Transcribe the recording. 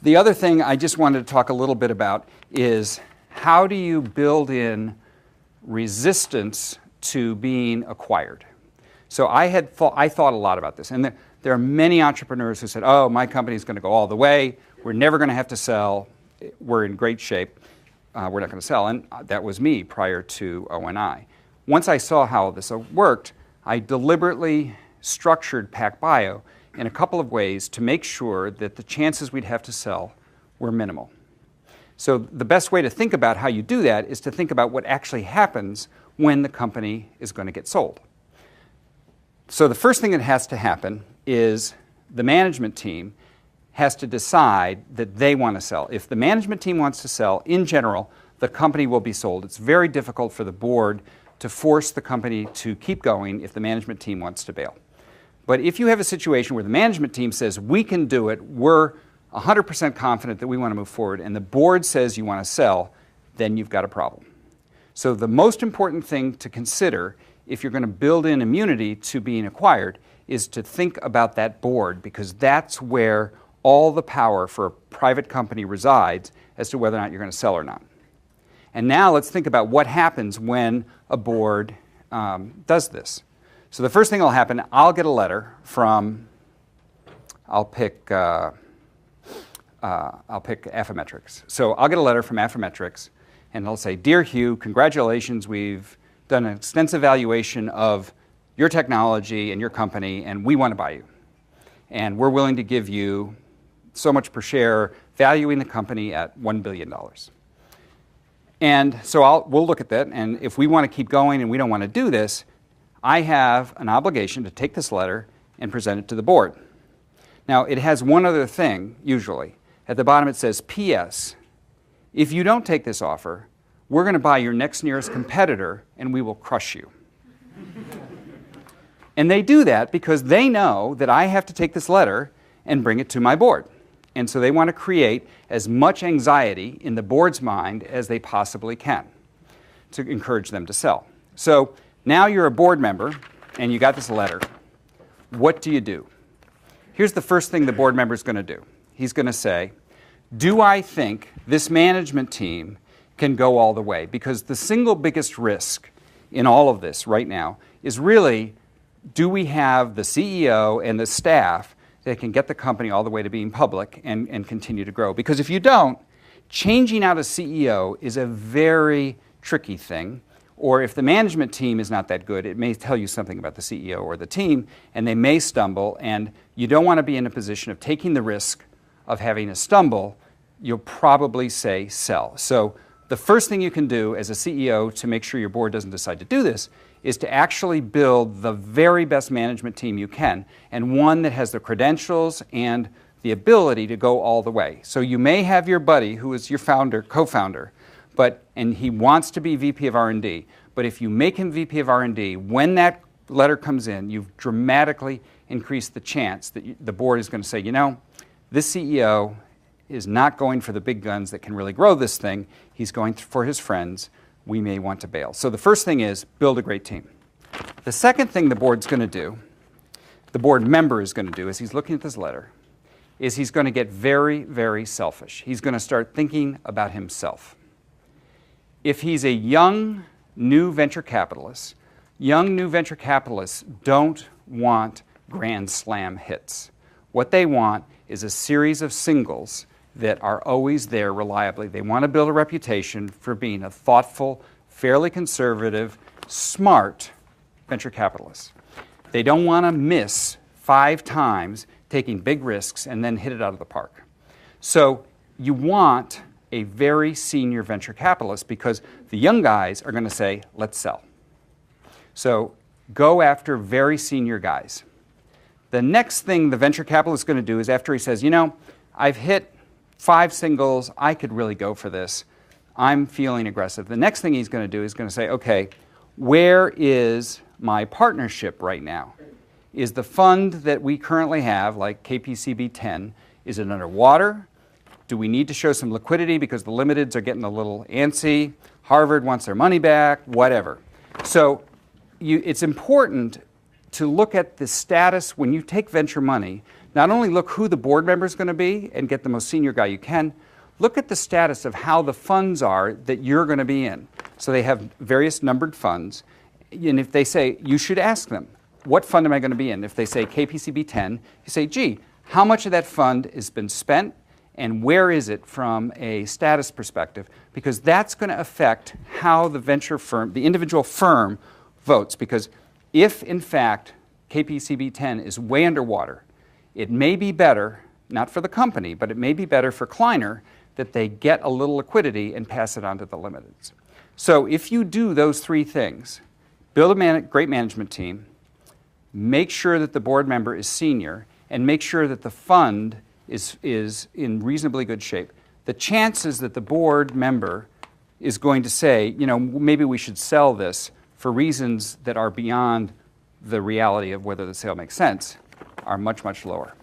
The other thing I just wanted to talk a little bit about is how do you build in resistance to being acquired? So I thought a lot about this, and there are many entrepreneurs who said, oh, my company's going to go all the way, we're never going to have to sell, we're in great shape, we're not going to sell. And that was me prior to ONI. Once I saw how this worked, I deliberately structured PacBio in a couple of ways to make sure that the chances we'd have to sell were minimal. So the best way to think about how you do that is to think about what actually happens when the company is going to get sold. So the first thing that has to happen is the management team has to decide that they want to sell. If the management team wants to sell, in general, the company will be sold. It's very difficult for the board to force the company to keep going if the management team wants to bail. But if you have a situation where the management team says, we can do it, we're 100% confident that we want to move forward, and the board says you want to sell, then you've got a problem. So the most important thing to consider if you're going to build in immunity to being acquired is to think about that board, because that's where all the power for a private company resides as to whether or not you're going to sell or not. And now let's think about what happens when a board does this. So the first thing that will happen, I'll get a letter from, I'll pick Affymetrix. So I'll get a letter from Affymetrix, and they'll say, Dear Hugh, congratulations, we've done an extensive evaluation of your technology and your company, and we want to buy you. And we're willing to give you so much per share, valuing the company at $1 billion. And so we'll look at that, and if we want to keep going and we don't want to do this, I have an obligation to take this letter and present it to the board. Now, it has one other thing, usually. At the bottom it says, P.S. If you don't take this offer, we're going to buy your next nearest competitor and we will crush you. And they do that because they know that I have to take this letter and bring it to my board. And so they want to create as much anxiety in the board's mind as they possibly can to encourage them to sell. So now you're a board member and you got this letter. What do you do? Here's the first thing the board member is going to do. He's going to say, do I think this management team can go all the way? Because the single biggest risk in all of this right now is really, do we have the CEO and the staff that can get the company all the way to being public and continue to grow? Because if you don't, changing out a CEO is a very tricky thing. Or if the management team is not that good, it may tell you something about the CEO or the team, and they may stumble, and you don't want to be in a position of taking the risk of having a stumble. You'll probably say sell. So the first thing you can do as a CEO to make sure your board doesn't decide to do this is to actually build the very best management team you can, and one that has the credentials and the ability to go all the way. So you may have your buddy who is your founder, co-founder, and he wants to be VP of R&D. But if you make him VP of R&D, when that letter comes in, you've dramatically increased the chance that the board is going to say, you know, this CEO is not going for the big guns that can really grow this thing. He's going for his friends. We may want to bail. So the first thing is build a great team. The second thing the board's going to do, the board member is going to do, as he's looking at this letter, is he's going to get very, very selfish. He's going to start thinking about himself. If he's a young, new venture capitalists don't want grand slam hits. What they want is a series of singles that are always there reliably. They want to build a reputation for being a thoughtful, fairly conservative, smart venture capitalist. They don't want to miss 5 times taking big risks and then hit it out of the park. So you want a very senior venture capitalist because the young guys are going to say, let's sell. So go after very senior guys. The next thing the venture capitalist is going to do is after he says, you know, I've hit 5 singles, I could really go for this, I'm feeling aggressive. The next thing he's going to do is going to say, okay, where is my partnership right now? Is the fund that we currently have, like KPCB 10, is it underwater? Do we need to show some liquidity because the limiteds are getting a little antsy? Harvard wants their money back, whatever. So it's important to look at the status when you take venture money. Not only look who the board member is going to be and get the most senior guy you can, look at the status of how the funds are that you're going to be in. So they have various numbered funds, and if they say, you should ask them, what fund am I going to be in? If they say KPCB 10, you say, gee, how much of that fund has been spent and where is it from a status perspective? Because that's going to affect how the venture firm, the individual firm, votes. Because if, in fact, KPCB 10 is way underwater, it may be better, not for the company, but it may be better for Kleiner that they get a little liquidity and pass it on to the limiteds. So if you do those three things, build a great management team, make sure that the board member is senior, and make sure that the fund is in reasonably good shape, the chances that the board member is going to say, you know, maybe we should sell this for reasons that are beyond the reality of whether the sale makes sense are much, much lower.